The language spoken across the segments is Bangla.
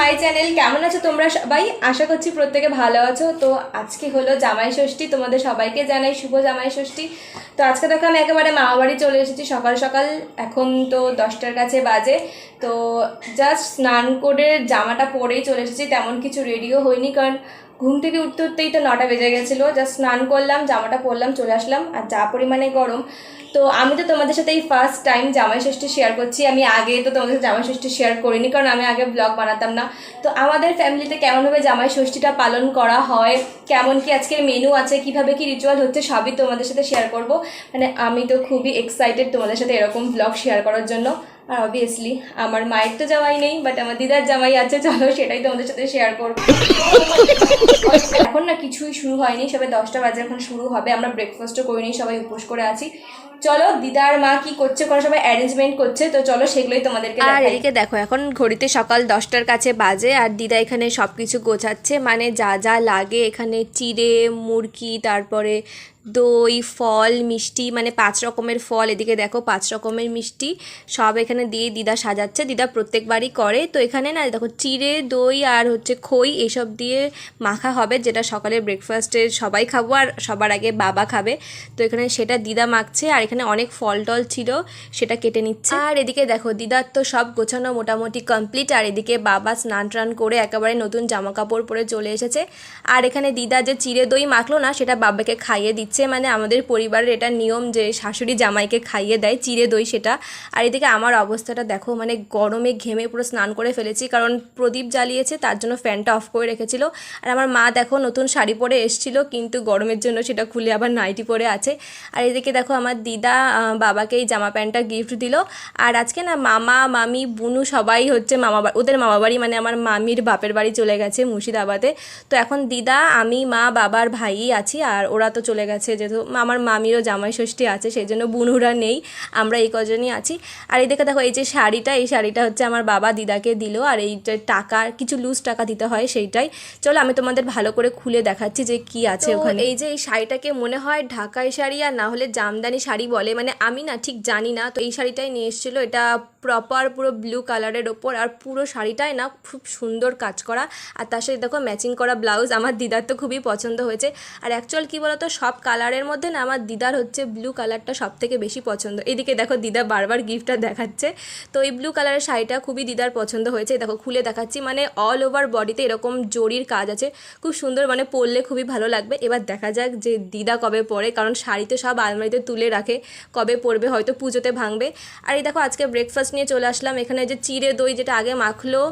My channel. কেমন আছো তোমরা সবাই? আশা করছি প্রত্যেকে ভালো আছো। তো আজকে হলো জামাই ষষ্ঠী, তোমাদের সবাইকে জানাই শুভ জামাই ষষ্ঠী। তো আজকে দেখো আমি একেবারে মামা বাড়ি চলে এসেছি সকাল সকাল। এখন তো 10টার কাছে বাজে। তো জাস্ট স্নান করে জামাটা পরেই চলে এসেছি, তেমন কিছু রেডিও হয়নি, কারণ ঘুম থেকে উঠতে উঠতেই তো 9টা বেজে গেছিলো। জাস্ট স্নান করলাম, জামাটা পরলাম, চলে আসলাম। আর যা পরিমাণে গরম, তো আমি তো তোমাদের সাথে এই ফার্স্ট টাইম জামাই ষষ্ঠী শেয়ার করছি। আমি আগে তো তোমাদের সাথে জামাই ষষ্ঠী শেয়ার করিনি, কারণ আমি আগে ব্লগ বানাতাম না। তো আমাদের ফ্যামিলিতে কেমনভাবে জামাই ষষ্ঠীটা পালন করা হয়, কেমন কি আজকের মেনু আছে, কিভাবে কি রিচুয়াল হচ্ছে, সবই তোমাদের সাথে শেয়ার করব। মানে আমি তো খুবই এক্সাইটেড তোমাদের সাথে এরকম ব্লগ শেয়ার করার জন্য। আর অবভিয়াসলি আমার মায়ের তো জামাই নেই, বাট আমার দিদার জামাই আছে, চলো সেটাই তোমাদের সাথে শেয়ার করবো। এখন না কিছুই শুরু হয়নি, সবে 10টা বাজে, এখন শুরু হবে। আমরা ব্রেকফাস্টও করিনি, সবাই উপোস করে আছি। চলো দিদার মা কি করছে, কোনো সবাই অ্যারেঞ্জমেন্ট করছে, তো চলো সেগুলোই তোমাদেরকে দেখাই। আর এদিকে দেখো এখন ঘড়িতে সকাল 10টার কাছে বাজে, আর দিদা এখানে সব কিছু গোছাচ্ছে, মানে যা যা লাগে এখানে চিড়ে, মুরকি, তারপরে দই, ফল, মিষ্টি, মানে 5 রকমের ফল, এদিকে দেখো 5 রকমের মিষ্টি সব এখানে দিয়ে দিদা সাজাচ্ছে। দিদা প্রত্যেকবারই করে। তো এখানে না দেখো চিড়ে, দই আর হচ্ছে খই এইসব দিয়ে মাখা হবে, যেটা সকালে ব্রেকফাস্টে সবাই খাবো, আর সবার আগে বাবা খাবে। তো এখানে সেটা দিদা মাখছে, আর এখানে অনেক ফল টল ছিল সেটা কেটে নিচ্ছে। আর এদিকে দেখো দিদার তো সব গোছানো মোটামুটি কমপ্লিট, আর এদিকে বাবা স্নান টান করে একেবারে নতুন জামা কাপড় পরে চলে এসেছে। আর এখানে দিদা যে চিড়ে দই মাখলো না, সেটা বাবাকে খাইয়ে দিচ্ছে। মানে আমাদের পরিবারের এটা নিয়ম যে শাশুড়ি জামাইকে খাইয়ে দেয় চিড়ে দই সেটা। আর এদিকে আমার অবস্থাটা দেখো, মানে গরমে ঘেমে পুরো স্নান করে ফেলেছি, কারণ প্রদীপ জ্বালিয়েছে তার জন্য ফ্যানটা অফ করে রেখেছিল। আর আমার মা দেখো নতুন শাড়ি পরে এসেছিল, কিন্তু গরমের জন্য সেটা খুলে আবার নাইটি পরে আছে। আর এদিকে দেখো আমার দিদা বাবাকে এই জামা প্যান্টটা গিফট দিল। আর আজকে না মামা মামি বুনু সবাই হচ্ছে ওদের মামা বাড়ি, মানে আমার মামির বাপের বাড়ি চলে গেছে মুর্শিদাবাদে। তো এখন দিদা, আমি, মা, বাবার ভাই আছি, আর ওরা তো চলে গেছে, যেহেতু আমার মামিরও জামাই ষষ্ঠী আছে সেই জন্য বুনুরা নেই, আমরা এই কজনই আছি। আর এদিকে দেখো এই যে শাড়িটা, এই শাড়িটা হচ্ছে আমার বাবা দিদাকে দিল, আর এই যে টাকা, কিছু লুজ টাকা দিতে হয় সেইটাই। চলো আমি তোমাদের ভালো করে খুলে দেখাচ্ছি যে কি আছে ওখানে। এই যে এই শাড়িটাকে মনে হয় ঢাকাই শাড়ি আর না হলে জামদানি শাড়ি বলে, মানে আমি না ঠিক জানি না। তো এই শাড়িটাই নিয়ে এসেছিলো, এটা প্রপার পুরো ব্লু কালারের ওপর, আর পুরো শাড়িটাই না খুব সুন্দর কাজ করা, আর তার সাথে দেখো ম্যাচিং করা ব্লাউজ। আমার দিদার তো খুবই পছন্দ হয়েছে। আর অ্যাকচুয়াল কী বলতো, সব কালারের মধ্যে না আমার দিদার হচ্ছে ব্লু কালারটা সব থেকে বেশি পছন্দ। এদিকে দেখো দিদা বারবার গিফটটা দেখাচ্ছে। তো এই ব্লু কালারের শাড়িটা খুবই দিদার পছন্দ হয়েছে। দেখো খুলে দেখাচ্ছি, মানে অল ওভার বডিতে এরকম জরির কাজ আছে, খুব সুন্দর, মানে পরলে খুবই ভালো লাগবে। এবার দেখা যাক যে দিদা কবে পরে, কারণ শাড়ি তো সব আলমারিতে তুলে রাখে, কবে পরবে, হয়তো পুজোতে ভাঙবে। আর এই দেখো আজকে ব্রেকফাস্ট নিয়ে চলে আসলাম। এখানে যে চিড়ে দই যেটা আগে মাখলো,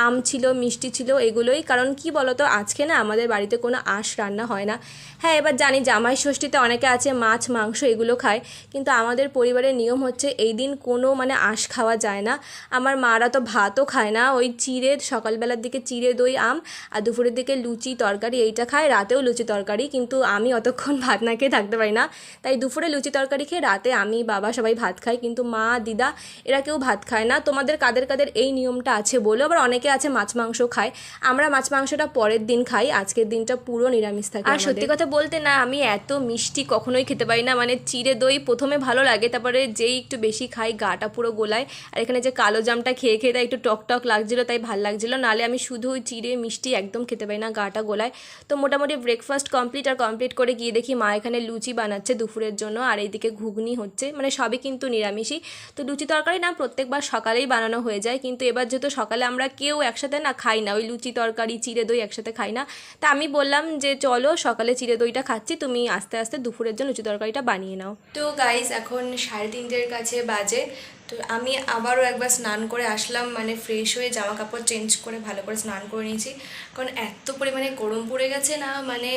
আম ছিল, মিষ্টি ছিল, এগুলোই। কারণ কি বলতো, আজকে না আমাদের বাড়িতে কোনো আঁশ রান্না হয় না। হ্যাঁ, এবার জানি জামাই ষষ্ঠীতে অনেকে আছে মাছ মাংস এগুলো খায়, কিন্তু আমাদের পরিবারের নিয়ম হচ্ছে এই দিন কোনো মানে আঁশ খাওয়া যায় না। আমার মারা তো ভাতও খায় না, ওই চিড়ে সকালবেলার দিকে চিড়ে দই আম, আর দুপুরের দিকে লুচি তরকারি এইটা খায়, রাতেও লুচি তরকারি। কিন্তু আমি অতক্ষণ ভাত না খেয়ে থাকতে পারি না, তাই দুপুরে লুচি তরকারি খেয়ে রাতে আমি বাবা সবাই ভাত খাই, কিন্তু মা দিদা এরা কেউ ভাত খায় না। তোমাদের কাদের কাদের এই নিয়মটা আছে বলো। আবার অনেকে আছে মাছ মাংস খায়, আমরা মাছ মাংসটা পরের দিন খাই, আজকের দিনটা পুরো নিরামিষ থাকে। আর সত্যি কথা বলতে না, আমি এত মিষ্টি কখনোই খেতে পারি না। মানে চিড়ে দই প্রথমে ভালো লাগে, তারপরে যেই একটু বেশি খাই গাটা পুরো গোলায়। আর এখানে যে কালো জামটা খেয়ে খেয়ে তাই একটু টক টক লাগছিলো, তাই ভাল লাগছিলো, নাহলে আমি শুধু ওই চিড়ে মিষ্টি একদম খেতে পারি না, গাটা গোলায়। তো মোটামুটি ব্রেকফাস্ট কমপ্লিট, আর কমপ্লিট করে গিয়ে দেখি মা এখানে লুচি বানাচ্ছে দুপুরের জন্য, আর এইদিকে ঘুগনি হচ্ছে, মানে সবই কিন্তু নিরামিষই। তো লুচি তরকারি না প্রত্যেকবার সকালেই বানানো হয়ে যায়, কিন্তু এবার যেহেতু সকালে আমরা কেউ একসাথে না খাই না, ওই লুচি তরকারি চিড়ে দই একসাথে খাই না, তা আমি বললাম যে চলো সকালে চিড়ে দইটা খাচ্ছি, তুমি আস্তে আস্তে দুপুরের জন্য লুচি তরকারিটা বানিয়ে নাও। তো গাইস এখন 3:30 কাছে বাজে। তো আমি আবারও একবার স্নান করে আসলাম, মানে ফ্রেশ হয়ে জামা কাপড় চেঞ্জ করে ভালো করে স্নান করে নিয়েছি, কারণ এত পরিমাণে গরম পড়ে গেছে না, মানে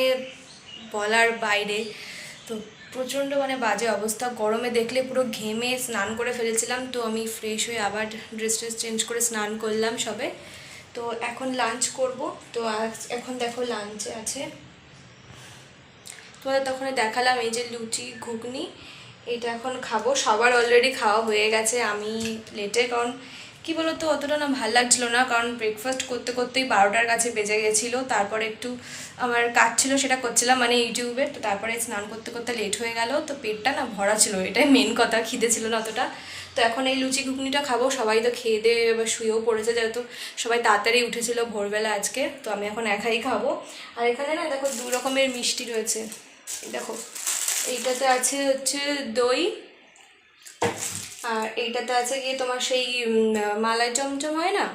বলার বাইরে। তো প্রচণ্ড মানে বাজে অবস্থা, গরমে দেখলে পুরো ঘেমে স্নান করে ফেলেছিলাম। তো আমি ফ্রেশ হয়ে আবার ড্রেস চেঞ্জ করে স্নান করলাম সবে। তো এখন লাঞ্চ করব। তো এখন দেখো লাঞ্চে আছে, তোমাদের তখন দেখালাম এই যে লুচি ঘুগনি, এটা এখন খাবো। সবার অলরেডি খাওয়া হয়ে গেছে, আমি লেটে, কারণ কি বলতো অতটা না ভালো লাগছিলো না, কারণ ব্রেকফাস্ট করতে করতেই 12টার কাছে বেজে গেছিলো। তারপরে একটু আমার কাজ ছিল, সেটা করছিলাম মানে ইউটিউবে। তো তারপরে স্নান করতে করতে লেট হয়ে গেল, তো পেটটা না ভরা ছিল, এটাই মেন কথা, খিদে ছিল না অতটা। তো এখন এই লুচি ঘুগনিটা খাবো। সবাই তো খেয়ে দিয়ে এবার শুয়েও পড়েছে, যেহেতু সবাই তাড়াতাড়ি উঠেছিল ভোরবেলা আজকে। তো আমি এখন একাই খাবো। আর এখানে না দেখো 2 রকমের মিষ্টি রয়েছে। দেখো এইটাতে আছে হচ্ছে দই, আর এইটাতে আছে গিয়ে তোমার সেই মালাই চমচম হয় না,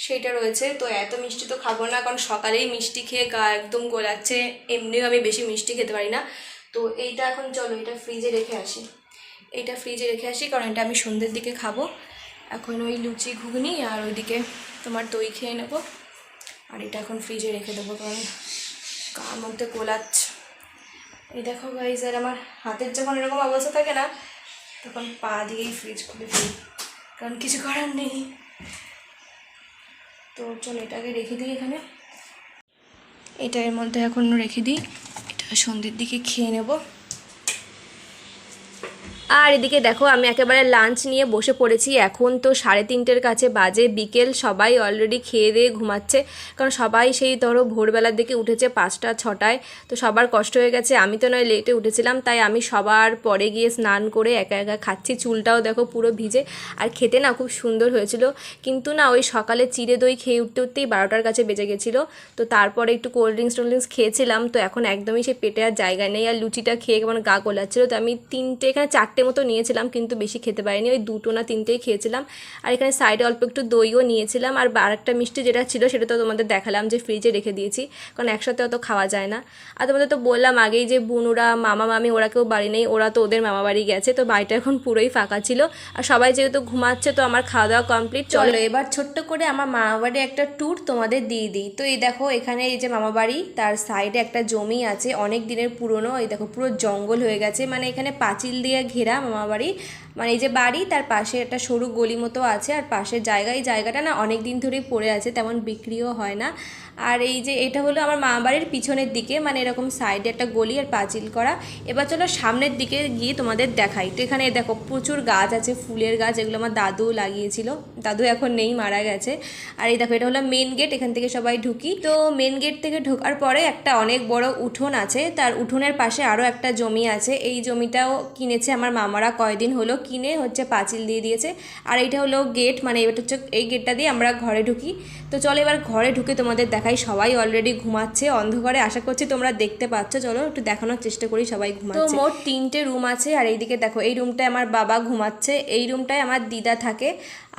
সেইটা রয়েছে। তো এত মিষ্টি তো খাবো না, কারণ সকালেই মিষ্টি খেয়ে গা একদম গোলাচ্ছে। এমনিও আমি বেশি মিষ্টি খেতে পারি না। তো এইটা এখন চলো এটা ফ্রিজে রেখে আসি। এইটা ফ্রিজে রেখে আসি, কারণ এটা আমি সন্ধ্যের দিকে খাবো। এখন ওই লুচি ঘুগনি আর ওইদিকে তোমার দই খেয়ে নেবো। আর এটা এখন ফ্রিজে রেখে দেবো, কারণ গার মধ্যে গোলাচ্ছে। এই দেখো গাইজ, আর আমার হাতের যখন এরকম অবস্থা থাকে না, তখন পা দিয়েই ফ্রিজ খুলে ফেলি, কারণ কিছু করার নেই। তো চলো এটাকে রেখে দিই এখানে। এটা এর মধ্যে এখন রেখে দিই, এটা সন্ধ্যের দিকে খেয়ে নেব। আর এদিকে দেখো আমি একেবারে লাঞ্চ নিয়ে বসে পড়েছি। এখন তো 3:30-এর কাছে বাজে, বিকেল। সবাই অলরেডি খেয়ে দিয়ে ঘুমাচ্ছে, কারণ সবাই সেই ধরো ভোরবেলার দিকে উঠেছে 5টা-6টায়। তো সবার কষ্ট হয়ে গেছে। আমি তো নয় লেটে উঠেছিলাম, তাই আমি সবার পরে গিয়ে স্নান করে একা একা খাচ্ছি। চুলটাও দেখো পুরো ভিজে। আর খেতে না খুব সুন্দর হয়েছিল, কিন্তু না ওই সকালে চিড়ে দই খেয়ে উঠতে উঠতেই 12টার কাছে বেজে গেছিলো। তো তারপরে একটু কোল্ড ড্রিঙ্কস খেয়েছিলাম। তো এখন একদমই সেই পেটে আর জায়গা নেই। আর লুচিটা খেয়ে কেমন গা গোলাচ্ছিলো। তো আমি 3টে, এখানে 4টে মতো নিয়েছিলাম, কিন্তু বেশি খেতে পারিনি, ওই 2টো না 3টেই খেয়েছিলাম। আর এখানে সাইডে অল্প একটু দইও নিয়েছিলাম। আর আরেকটা মিষ্টি যেটা ছিল সেটা তো তোমাদের দেখালাম যে ফ্রিজে রেখে দিয়েছি, কারণ একসাথে অত খাওয়া যায় না। আর তোমাদের তো বললাম আগেই যে বুনুরা, মামা মামি ওরা কেউ বাড়ি নেই, ওরা তো ওদের মামা বাড়ি গেছে। তো বাড়িটা এখন পুরোই ফাঁকা ছিল, আর সবাই যেহেতু ঘুমাচ্ছে, তো আমার খাওয়া দাওয়া কমপ্লিট। চলো এবার ছোট্ট করে আমার মামা বাড়ি একটা ট্যুর তোমাদের দিয়ে দিই। তো এই দেখো এখানে এই যে মামা বাড়ি, তার সাইডে একটা জমি আছে অনেক দিনের পুরনো। এই দেখো পুরো জঙ্গল হয়ে গেছে, মানে এখানে পাঁচিল দিয়ে ঘেরা মামা বাড়ি। মানে এই যে বাড়ি, তার পাশে একটা সরু গলি মতো আছে। আর পাশের জায়গা, এই জায়গাটা না অনেক দিন ধরেই পড়ে আছে, তেমন বিক্রিও হয় না। আর এই যে এটা হলো আমার মামা বাড়ির পিছনের দিকে, মানে এরকম সাইডে একটা গলি আর পাঁচিল করা। এবার চলো সামনের দিকে গিয়ে তোমাদের দেখাই। তো এখানে দেখো প্রচুর গাছ আছে, ফুলের গাছ, এগুলো আমার দাদু লাগিয়েছিল। দাদু এখন নেই, মারা গেছে। আর এই দেখো এটা হলো মেন গেট, এখান থেকে সবাই ঢুকি। তো মেন গেট থেকে ঢোকার পরে একটা অনেক বড় উঠোন আছে, তার উঠোনের পাশে আরও একটা জমি আছে। এই জমিটাও কিনেছে আমার মামারা, কয়দিন হলো কিনে হচ্ছে পাঁচিল দিয়ে দিয়েছে। আর এইটা হলো গেট, মানে এটা হচ্ছে এই গেটটা দিয়ে আমরা ঘরে ঢুকি। তো চলো এবার ঘরে ঢুকে তোমাদের দেখাই। সবাই অলরেডি ঘুমাচ্ছে অন্ধকারে, আশা করছি তোমরা দেখতে পাচ্ছ। চলো একটু দেখানোর চেষ্টা করি সবাই ঘুমাচ্ছে। তো মোট 3টে রুম আছে। আর এইদিকে দেখো এই রুমটায় আমার বাবা ঘুমাচ্ছে, এই রুমটায় আমার দিদা থাকে।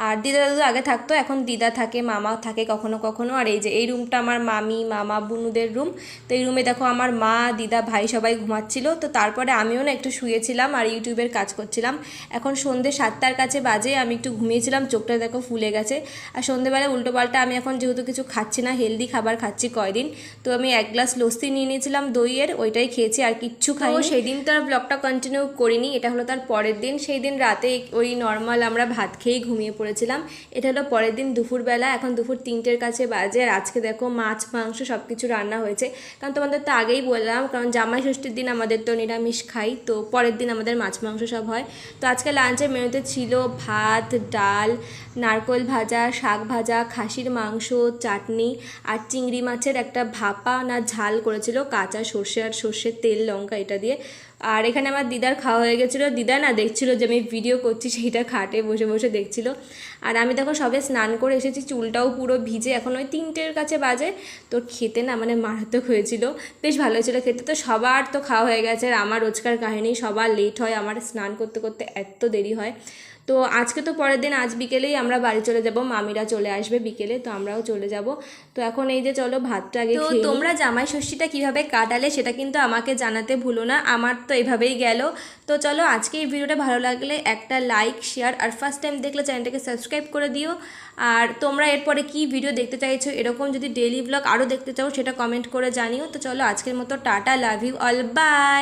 আর দিদা দাদু আগে থাকতো, এখন দিদা থাকে, মামা থাকে কখনো কখনো। আর এই যে এই রুমটা আমার মামি, মামা, বুনুদের রুম। তো এই রুমে দেখো আমার মা, দিদা, ভাই সবাই ঘুমাচ্ছিল। তো তারপরে আমিও না একটু শুয়েছিলাম আর ইউটিউবের কাজ করছিলাম। এখন সন্ধ্যে 7টার কাছে বাজে, আমি একটু ঘুমিয়েছিলাম, চোখটা দেখো ফুলে গেছে। আর সন্ধ্যেবেলা উল্টোপাল্টা আমি এখন যেহেতু কিছু খাচ্ছি না, হেলদি খাবার খাচ্ছি কয়দিন, তো আমি 1 গ্লাস লস্যি নিয়ে নিয়েছিলাম দইয়ের, ওইটাই খেয়েছি, আর কিচ্ছু খাই। সেই দিন তো আর ব্লগটা কন্টিনিউ করিনি, এটা হলো তার পরের দিন। সেই দিন রাতে ওই নর্মাল আমরা ভাত খেয়েই ঘুমিয়ে পড়েছিলাম। এটা হলো পরের দিন দুপুরবেলা, এখন দুপুর 3টের কাছে বাজে। আর আজকে দেখো মাছ মাংস সব কিছু রান্না হয়েছে, কারণ তোমাদের তো আগেই বললাম, কারণ জামাই ষষ্ঠীর দিন আমাদের তো নিরামিষ খাই, তো পরের দিন আমাদের মাছ মাংস সব হয়। তো আজকে লাঞ্চের মেনুতে ছিল ভাত, ডাল, নারকেল ভাজা, শাক ভাজা, খাসির মাংস, চাটনি, আর চিংড়ি মাছের একটা ভাপা না ঝাল করেছিল, কাঁচা সর্ষে আর সর্ষের তেল লঙ্কা এটা দিয়ে। আর এখানে আমার দিদার খাওয়া হয়ে গেছিলো। দিদা না দেখছিল যে আমি ভিডিও করছি, সেইটা খাটে বসে বসে দেখছিল। আর আমি দেখো সবে স্নান করে এসেছি, চুলটাও পুরো ভিজে, এখন ওই 3টের কাছে বাজে। তো খেতে না মানে মারাত্মক হয়েছিল, বেশ ভালো হয়েছিল খেতে। তো সবার তো খাওয়া হয়ে গেছে, আর আমার রোজকার কাহিনী, সবার লেট হয়, আমার স্নান করতে করতে এত দেরি হয়। তো আজকে তো পরের দিন, আজ বিকেলেই আমরা বাড়ি চলে যাব, মামিরা চলে আসবে বিকেলে, তো আমরাও চলে যাব। তো এখন এই যে চলো ভাতটা আগে খেয়ে নিই। তোমরা জামাই ষষ্ঠীটা কীভাবে কাটালে সেটা কিন্তু আমাকে জানাতে ভুলো না, আমার তো এভাবেই গেল। তো চলো আজকে এই ভিডিওটা ভালো লাগলে একটা লাইক, শেয়ার, আর ফার্স্ট টাইম দেখলে চ্যানেলটাকে সাবস্ক্রাইব করে দিও। আর তোমরা এরপরে কি ভিডিও দেখতে চাইছো, এরকম যদি ডেইলি ব্লগ আরও দেখতে চাও সেটা কমেন্ট করে জানিও। তো চলো আজকের মতো টাটা, লাভ ইউ অল, বাই।